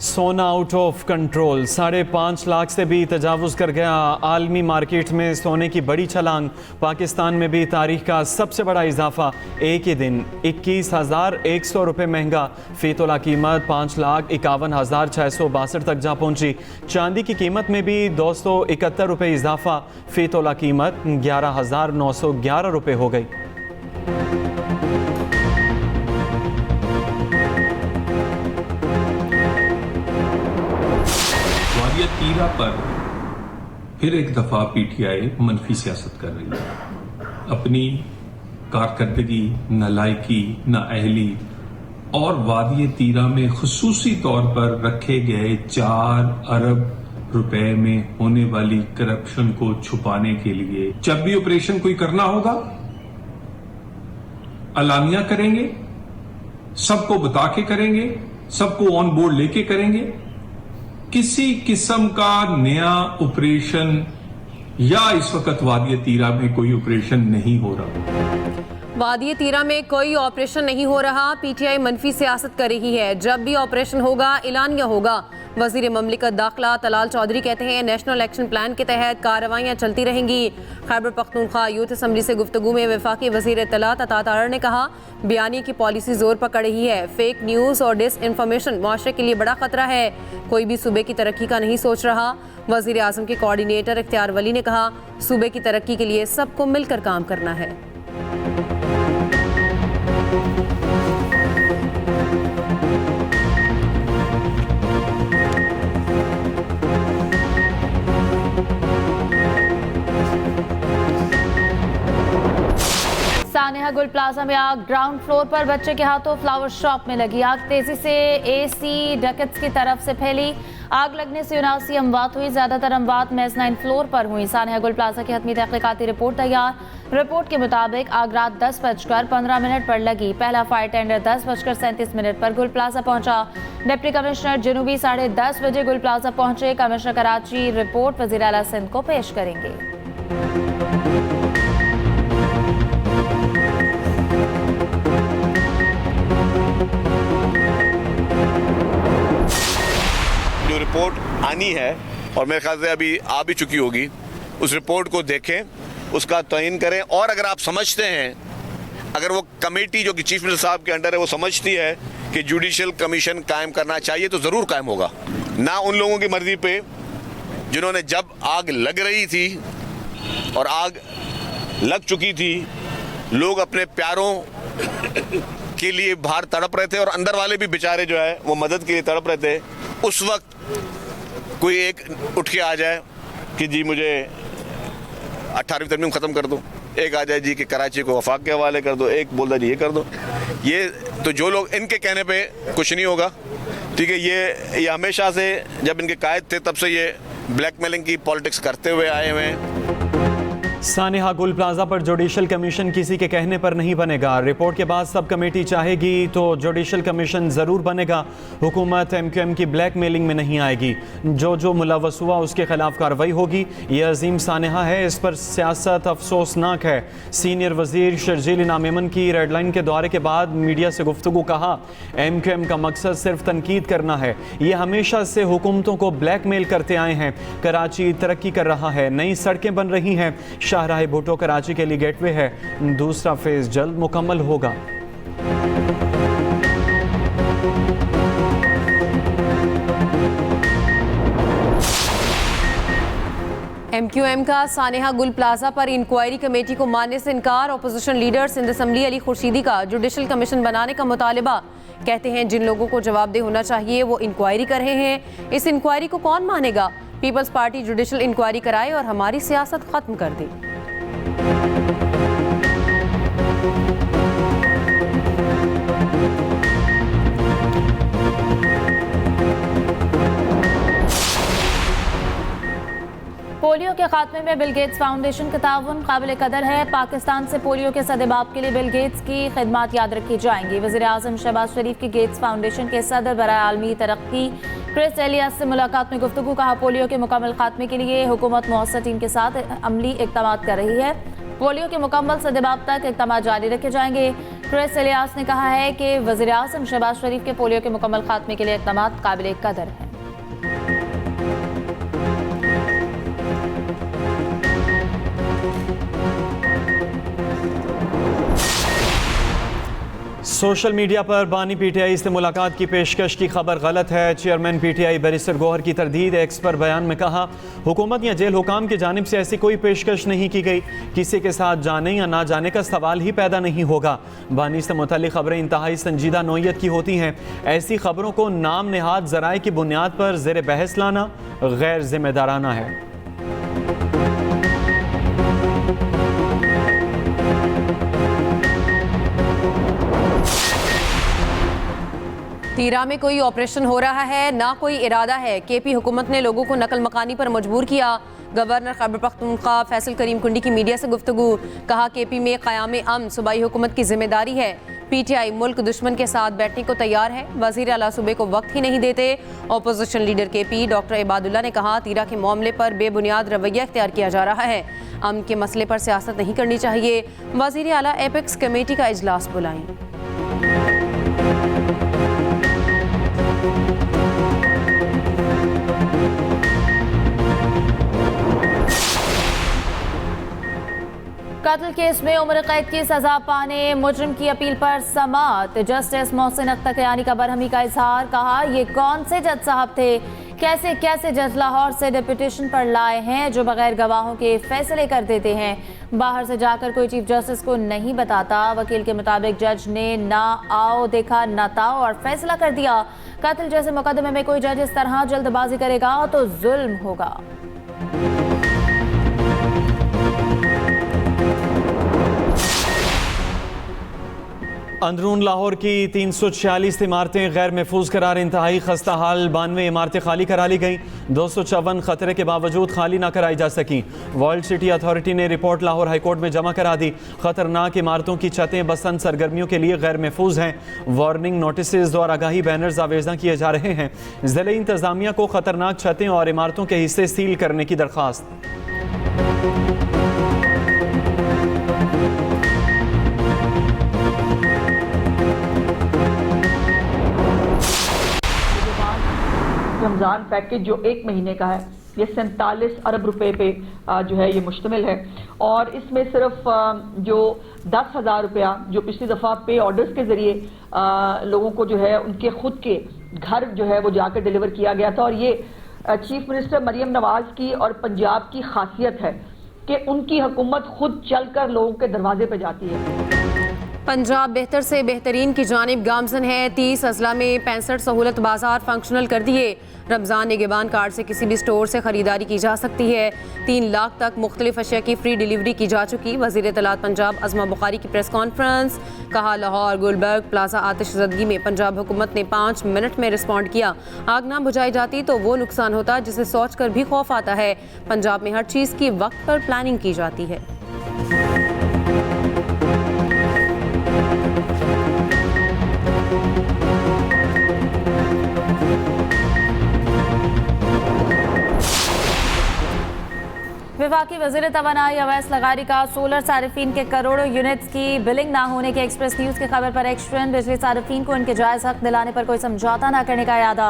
सोना out of control, 5.5 lakh से भी तजावुज़ कर गया। आलमी मार्केट में सोने की बड़ी छलांग। पाकिस्तान में भी तारीख का सबसे बड़ा इजाफा। एक ही दिन 21,100 रुपये महंगा। फ़ी तोला कीमत 5,51,662 तक जा पहुंची। चांदी की कीमत में भी 271 रुपये इजाफा। फ़ी तोला कीमत 11,911 रुपये हो गई। तीरा पर फिर एक दफा पीटीआई मनफी सियासत कर रही है। अपनी कारकर्दगी, नालायकी, नाअहली और वादिये तीरा में खुसूसी तौर पर रखे गए 4 अरब रुपए में होने वाली करप्शन को छुपाने के लिए जब भी ऑपरेशन कोई करना होगा, अलानिया करेंगे, सबको बता के करेंगे, सबको ऑन बोर्ड लेके करेंगे। किसी किस्म का नया ऑपरेशन या इस वक्त वादिये तीरा में कोई ऑपरेशन नहीं हो रहा। वादिये तीरा में कोई ऑपरेशन नहीं हो रहा। पीटीआई मनफी सियासत कर रही है। जब भी ऑपरेशन होगा, एलानिया होगा। वजीर ममलिकत दाखिला तलाल चौधरी कहते हैं नेशनल एक्शन प्लान के तहत कार्रवाइयाँ चलती रहेंगी। खैबर पख्तूनख्वा यूथ असम्बली से गुफ्तगू में वफाकी वजीर इत्तलात अता तारर ने कहा बयानी की पॉलिसी जोर पकड़ रही है। फेक न्यूज़ और डिस इन्फॉर्मेशन माशरे के लिए बड़ा खतरा है। कोई भी सूबे की तरक्की का नहीं सोच रहा। वजीर आजम के कोऑर्डिनेटर इख्तियार वली ने कहा सूबे की तरक्की के लिए सबको मिलकर काम करना है। सानेहा गुल प्लाजा में आग। ग्राउंड फ्लोर पर बच्चे के हाथों फ्लावर शॉप में लगी आग। तेजी से एसी डकट्स की तरफ से फैली। आग लगने से 79 अमवात हुई। ज्यादातर अमवात मेज़नाइन फ्लोर पर हुई। सानेहा गुल प्लाजा की हतमी तहकीकाती रिपोर्ट तैयार। रिपोर्ट के मुताबिक आग रात 10:15 पर लगी। पहला फायर टेंडर 10:37 पर गुल प्लाजा पहुंचा। डिप्टी कमिश्नर जनूबी 10:30 बजे गुल प्लाजा पहुंचे। कमिश्नर कराची रिपोर्ट वज़ीर आला सिंध को पेश करेंगे। जो रिपोर्ट आनी है और मेरे ख्याल से अभी आ भी चुकी होगी, उस रिपोर्ट को देखें, उसका तयन करें। और अगर आप समझते हैं, अगर वो कमेटी जो कि चीफ मिनिस्टर साहब के अंडर है वो समझती है कि जुडिशल कमीशन कायम करना चाहिए तो ज़रूर कायम होगा। ना उन लोगों की मर्जी पे जिन्होंने जब आग लग रही थी और आग लग चुकी थी, लोग अपने प्यारों के लिए बाहर तड़प रहे थे और अंदर वाले भी बेचारे जो है वो मदद के लिए तड़प रहे थे। उस वक्त कोई एक उठ के आ जाए कि जी मुझे 18वीं तरमीम ख़त्म कर दो, एक आ जाए जी कि कराची को वफाक के हवाले कर दो, एक बोल दो जी ये कर दो। ये तो जो लोग इनके कहने पे कुछ नहीं होगा, ठीक है। ये हमेशा से जब इनके कायद थे तब से ये ब्लैकमेलिंग की पॉलिटिक्स करते हुए आए हुए हैं। सानेहा गुल प्लाजा पर जुडिशल कमीशन किसी के कहने पर नहीं बनेगा। रिपोर्ट के बाद सब कमेटी चाहेगी तो जुडिशल कमीशन ज़रूर बनेगा। हुकूमत MQM की ब्लैकमेलिंग में नहीं आएगी। जो मुलव्वस हुआ उसके खिलाफ कार्रवाई होगी। ये अजीम सानेहा है, इस पर सियासत अफसोसनाक है। सीनियर वजीर शर्जील इनाम की रेड लाइन के दौरे के बाद मीडिया से गुफ्तगू कहा MQM का मकसद सिर्फ तनकीद करना है। ये हमेशा से हुकूमतों को ब्लैकमेल करते आए हैं। कराची तरक्की कर रहा है, नई सड़कें बन रही हैं। शाहराह भुट्टो कराची के लिए गेटवे है। दूसरा फेज जल्द मुकम्मल होगा। MQM का सानेहा गुल प्लाजा पर इंक्वायरी कमेटी को मानने से इनकार। Opposition leader Sindh assembly Ali Khurshidi का जुडिशल कमीशन बनाने का मुतालिबा। कहते हैं जिन लोगों को जवाबदेह होना चाहिए वो इंक्वायरी कर रहे हैं। इस इंक्वायरी को कौन मानेगा? पीपल्स पार्टी जुडिशल इंक्वायरी कराए और हमारी सियासत खत्म कर दे। पोलियो के खात्मे में बिल गेट्स फाउंडेशन का ताउन काबिल कदर है। पाकिस्तान से पोलियो के सदेबाब के लिए बिल गेट्स की खिदमत याद रखी जाएंगी। वज़ीर आज़म शहबाज शरीफ की गेट्स फाउंडेशन के सदर बराए आलमी तरक्की क्रिस एलियस से मुलाकात में गुफ्तगू। कहा पोलियो के मुकम्मल खात्मे के लिए हुकूमत मौसर टीम के साथ अमली इक़दामात कर रही है। पोलियो के मुकम्मल सदेबाब तक इक़दामात जारी रखे जाएंगे। क्रिस इलियास ने कहा है कि वज़ीर आज़म शहबाज शरीफ के पोलियो के मुकम्मल खात्मे के लिए इक़दामात काबिल कदर हैं। सोशल मीडिया पर बानी पीटीआई से मुलाकात की पेशकश की खबर गलत है। चेयरमैन पीटीआई बैरिस्टर गौहर की तरदीद। एक्स पर बयान में कहा, हुकूमत या जेल हुकाम की जानिब से ऐसी कोई पेशकश नहीं की गई। किसी के साथ जाने या ना जाने का सवाल ही पैदा नहीं होगा। बानी से मुताल्लिक खबरें इंतहाई संजीदा नौइयत की होती हैं। ऐसी खबरों को नाम नेहाद ज़राए की बुनियाद पर ज़ेर बहस लाना गैर जिम्मेदाराना है। तीरा में कोई ऑपरेशन हो रहा है, ना कोई इरादा है। केपी हुकूमत ने लोगों को नकल मकानी पर मजबूर किया। गवर्नर खैबर पख्तूनख्वा फैसल करीम कुंडी की मीडिया से गुफ्तगू। कहा, केपी में क़याम अमन सूबाई हुकूमत की जिम्मेदारी है। पीटीआई मुल्क दुश्मन के साथ बैठने को तैयार है। वज़ीर आला सूबे को वक्त ही नहीं देते। Opposition leader KP doctor Ibadullah ने कहा, तीरा के मामले पर बेबुनियाद रवैया इख्तियार किया जा रहा है। अमन के मसले पर सियासत नहीं करनी चाहिए। वज़ीर आला एपेक्स कमेटी का इजलास बुलाएं। कत्ल केस में उम्र कैद की सजा पाने मुजरिम की अपील पर समाअत। जस्टिस मोहसिन अख्तर कयानी का बरहमी का इजहार। कहा, ये कौन से जज साहब थे, कैसे कैसे जज लाहौर से डिप्यूटेशन पर लाए हैं जो बगैर गवाहों के फैसले कर देते हैं। बाहर से जाकर कोई चीफ जस्टिस को नहीं बताता। वकील के मुताबिक जज ने ना आओ देखा ना ताओ और फैसला कर दिया। कत्ल जैसे मुकदमे में कोई जज इस तरह जल्दबाजी करेगा तो जुल्म होगा। अंदरून लाहौर की 346 इमारतें गैर महफूज करार इंतहाई खस्ता हाल। 92 इमारतें खाली करा ली गई। 254 खतरे के बावजूद खाली ना कराई जा सकी। वर्ल्ड सिटी अथॉरिटी ने रिपोर्ट लाहौर हाईकोर्ट में जमा करा दी। खतरनाक इमारतों की छतें बसंत सरगर्मियों के लिए गैर महफूज हैं। वार्निंग नोटिस और आगाही बैनर्स आवेज़ा किए जा रहे हैं। ज़िले इंतज़ामिया को खतरनाक छतें और इमारतों के हिस्से सील करने की दरख्वास्त। रमज़ान पैकेज जो 1 महीने का है, ये 47 अरब रुपए पे जो है ये मुश्तमिल है। और इसमें सिर्फ जो 10,000 रुपया जो पिछली दफ़ा पे ऑर्डर्स के ज़रिए लोगों को जो है उनके खुद के घर जो है वो जाकर डिलीवर किया गया था। और ये चीफ मिनिस्टर मरियम नवाज की और पंजाब की खासियत है कि उनकी हुकूमत खुद चलकर लोगों के दरवाजे पर जाती है। पंजाब बेहतर से बेहतरीन की जानिब गामजन है। 30 अजला में 65 सहूलत बाजार फंक्शनल कर दिए। रमज़ान निगहबान कार्ड से किसी भी स्टोर से ख़रीदारी की जा सकती है। 3 लाख तक मुख्तलिफ अशिया की फ्री डिलीवरी की जा चुकी। वज़ीर इत्तलात पंजाब अज़मा बुखारी की प्रेस कॉन्फ्रेंस। कहा, लाहौर गुलबर्ग प्लाजा आतिश ज़दगी में पंजाब हुकूमत ने 5 मिनट में रिस्पॉन्ड किया। आग ना बुझाई जाती तो वो नुकसान होता जिसे सोच कर भी खौफ आता है। पंजाब में हर चीज़ की वक्त पर प्लानिंग की जाती है। विभाग वज़ीर तवानाई अवैस लगारी का सोलर सारिफीन के करोड़ों यूनिट्स की बिलिंग ना होने के एक्सप्रेस न्यूज़ की खबर पर एक्शन। बिजली सारिफीन को इनके जायज़ हक दिलाने पर कोई समझौता न करने का इरादा।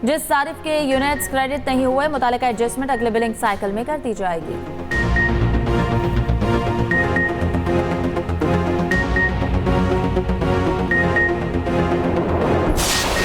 जिस सारिफ के यूनिट्स क्रेडिट नहीं हुए, मुतालिका एडजस्टमेंट अगले बिलिंग साइकिल में कर दी जाएगी।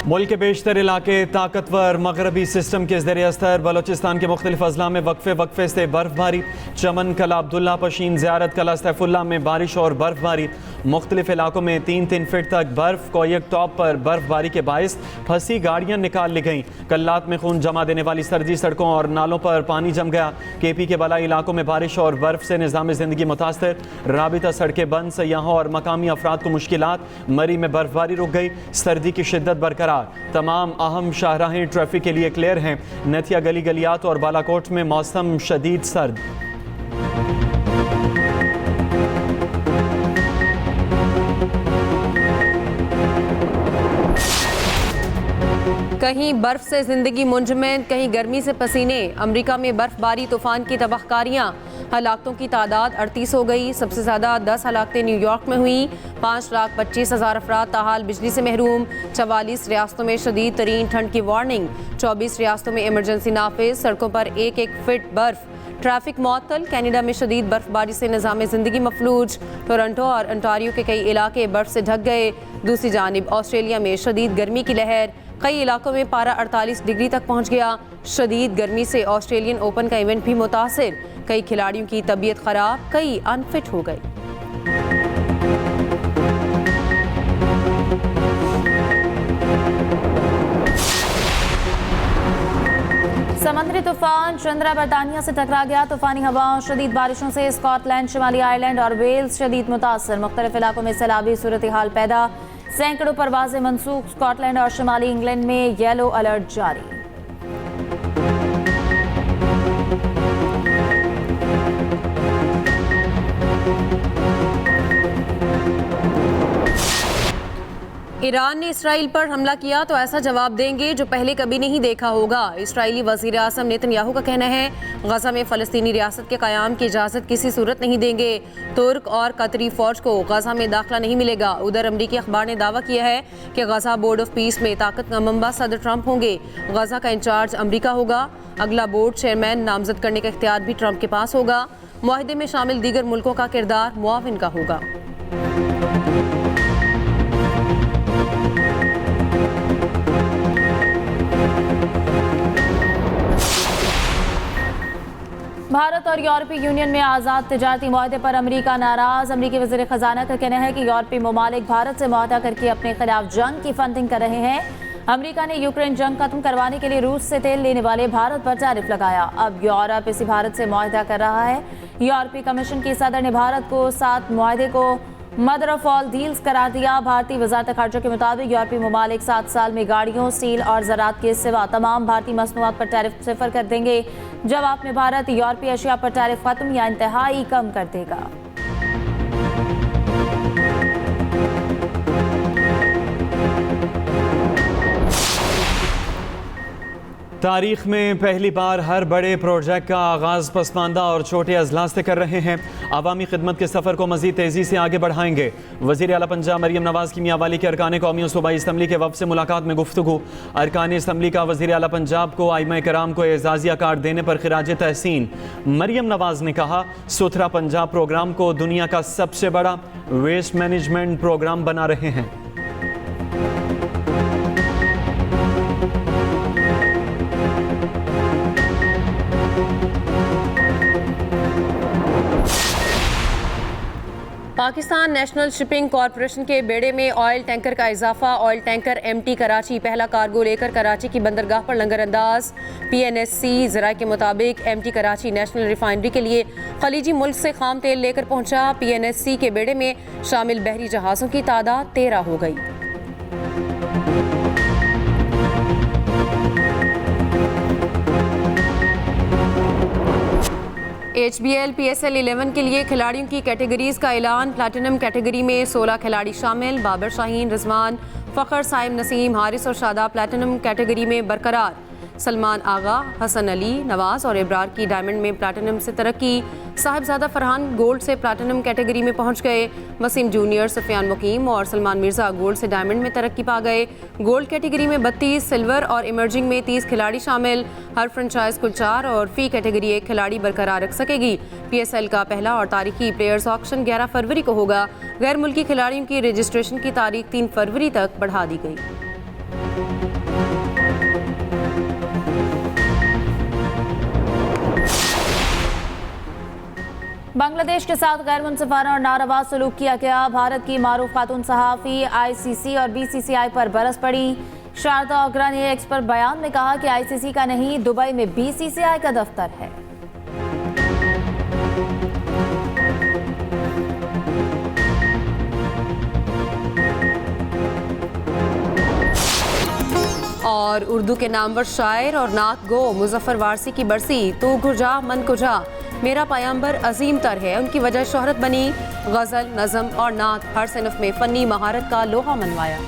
मुल्क के बेशतर इलाके ताकतवर मगरबी सिस्टम के ज़रिए अस्तर। बलोचिस्तान के मुख्तलिफ अजला में वक्फे से बर्फबारी। चमन, कला अब्दुल्ला, पशीन, ज़ियारत, कला सैफुल्ला में बारिश और बर्फबारी। मुख्तलिफ इलाकों में 3-3 फीट तक बर्फ। कोयक टॉप पर बर्फबारी के बायस फंसी गाड़ियाँ निकाल ली गईं। कल्लात में खून जमा देने वाली सर्दी सड़कों और नालों पर पानी जम गया। केपी के बलाई इलाकों में बारिश और बर्फ से निज़ाम ज़िंदगी मुतासर। राबिता सड़कें बंद। सयाहों और मकामी अफराद को मुश्किलात। मरी में बर्फबारी रुक गई। सर्दी की शिद्दत बरकरार। तमाम अहम शाहराहें ट्रैफिक के लिए क्लियर हैं। नथिया, गली गलियात और बालाकोट में मौसम शदीद सर्द। कहीं बर्फ से जिंदगी मुंजमद, कहीं गर्मी से पसीने। अमेरिका में बर्फबारी, तूफान की तबाहकारियां। हलाकतों की तादाद 38 हो गई। सबसे ज़्यादा 10 हलाकतें न्यूयॉर्क में हुई। 5,25,000 अफराद ताहाल बिजली से महरूम। 44 रियासतों में शदीद तरीन ठंड की वार्निंग। 24 रियासतों में इमरजेंसी नाफिज। सड़कों पर 1-1 फीट बर्फ। ट्रैफिक मअतल। कनाडा में शदीद बर्फबारी से निज़ाम ज़िंदगी मफलूज। टोरंटो और अंटारियो के कई इलाके बर्फ से ढक गए। दूसरी जानिब ऑस्ट्रेलिया में शदीद गर्मी की लहर। कई इलाकों में पारा 48 डिग्री तक पहुंच गया। शदीद गर्मी से ऑस्ट्रेलियन ओपन का इवेंट भी मुतासिर। कई खिलाड़ियों की तबीयत खराब, कई अनफिट हो गए। समुद्री तूफान चंद्रा बर्तानिया से टकरा गया। तूफानी हवाओं शदीद बारिशों से स्कॉटलैंड, शिमाली आयरलैंड और वेल्स शदीद मुतासर। मुख्तलिफ इलाकों में सैलाबी सूरत हाल पैदा। सैकड़ों परवाजें मनसूख। स्कॉटलैंड और शिमाली इंग्लैंड में येलो अलर्ट जारी। ईरान ने इसराइल पर हमला किया तो ऐसा जवाब देंगे जो पहले कभी नहीं देखा होगा। इसराइली वज़ीर आज़म नेतन्याहू का कहना है गजा में फ़लस्तीनी रियासत के क़याम की इजाज़त किसी सूरत नहीं देंगे। तुर्क और कतरी फ़ौज को गजा में दाखिला नहीं मिलेगा। उधर अमरीकी अखबार ने दावा किया है कि गजा बोर्ड ऑफ पीस में ताकत का मंबा सदर ट्रंप होंगे। गजा का इंचार्ज अमरीका होगा। अगला बोर्ड चेयरमैन नामजद करने का इख्तियार भी ट्रंप के पास होगा। मुआहदे में शामिल दीगर मुल्कों का किरदार मुआविन का होगा। भारत और यूरोपीय यूनियन में आज़ाद तिजारती मुआहदे पर अमरीका नाराज। अमरीकी वज़ीर ख़जाना का कहना है कि यूरोपीय ममालिक भारत से मुआहदा करके अपने खिलाफ जंग की फंडिंग कर रहे हैं। अमरीका ने यूक्रेन जंग खत्म करवाने के लिए रूस से तेल लेने वाले भारत पर टैरिफ लगाया। अब यूरोप इसी भारत से मुआहदा कर रहा है। यूरोपीय कमीशन की सदर ने भारत को 7 मुआहदे को मदर ऑफ ऑल डील्स करार दिया। भारतीय वजारत खर्चा के मुताबिक यूरोपीय ममालिक 7 साल में गाड़ियों, स्टील और ज़राअत के सिवा तमाम भारतीय मसनूआत पर टैरिफ सिफर कर देंगे। जवाब में भारत यूरोपीय अशिया पर टैरिफ खत्म या इंतहाई कम कर देगा। तारीख में पहली बार हर बड़े प्रोजेक्ट का आगाज़ पसमानदा और छोटे अजलास से कर रहे हैं। अवामी खिदमत के सफ़र को मज़ीद तेज़ी से आगे बढ़ाएंगे। वज़ीर आला पंजाब मरियम नवाज़ की मियांवाली के अरकान कौमी और सूबाई असम्बली के वफ़द से मुलाकात में गुफ्तगू। अरकान असम्बली का वज़ीर आला पंजाब को आइमा कराम को एजाज़िया कार्ड देने पर खिराज तहसीन। मरियम नवाज़ ने कहा सुथरा पंजाब प्रोग्राम को दुनिया का सबसे बड़ा वेस्ट मैनेजमेंट प्रोग्राम बना रहे हैं। पाकिस्तान नेशनल शिपिंग कॉरपोरेशन के बेड़े में ऑयल टैंकर का इजाफा। ऑयल टैंकर MT कराची पहला कार्गो लेकर कराची की बंदरगाह पर लंगर अंदाज। PNSC ज़राए के मुताबिक MT कराची नेशनल रिफाइनरी के लिए खलीजी मुल्क से खाम तेल लेकर पहुंचा। PNSC के बेड़े में शामिल बहरी जहाज़ों की तादाद 13 हो गई। HBL PSL 11 के लिए खिलाड़ियों की कैटेगरीज का ऐलान। प्लैटिनम कैटेगरी में 16 खिलाड़ी शामिल। बाबर शाहीन, रिजवान, फ़खर, साइम नसीम, हारिस और शादाब प्लैटिनम कैटेगरी में बरकरार। सलमान आगा, हसन अली, नवाज और इब्रार की डायमंड में प्लैटिनम से तरक्की। साहिबजादा फरहान गोल्ड से प्लैटिनम कैटेगरी में पहुंच गए। वसीम जूनियर, सुफियान मुकीम और सलमान मिर्जा गोल्ड से डायमंड में तरक्की पा गए। गोल्ड कैटेगरी में 32, सिल्वर और इमर्जिंग में 30 खिलाड़ी शामिल। हर फ्रेंचाइज कुल 4 और फी कैटेगरी 1 खिलाड़ी बरकरार रख सकेगी। PSL का पहला और तारीखी प्लेयर्स ऑक्शन 11 फरवरी को होगा। गैर मुल्की खिलाड़ियों की रजिस्ट्रेशन की तारीख 3 फरवरी तक बढ़ा दी गई। बांग्लादेश के साथ गैर मुनसिफाना और नारवा सलूक किया गया। भारत की मारूफ खातून सहाफ़ी ICC और BCCI पर बरस पड़ी। शारदा ओगरा ने एक्स पर बयान में कहा कि ICC का नहीं, दुबई में BCCI का दफ्तर है। और उर्दू के नामवर शायर और नात गो मुजफ्फर वारसी की बरसी। तू गुजा मन कुजा, मेरा पयंबर अजीम तर है, उनकी वजह शोहरत बनी। गज़ल, नज़म और नात हर सिनफ में फ़नी महारत का लोहा मनवाया।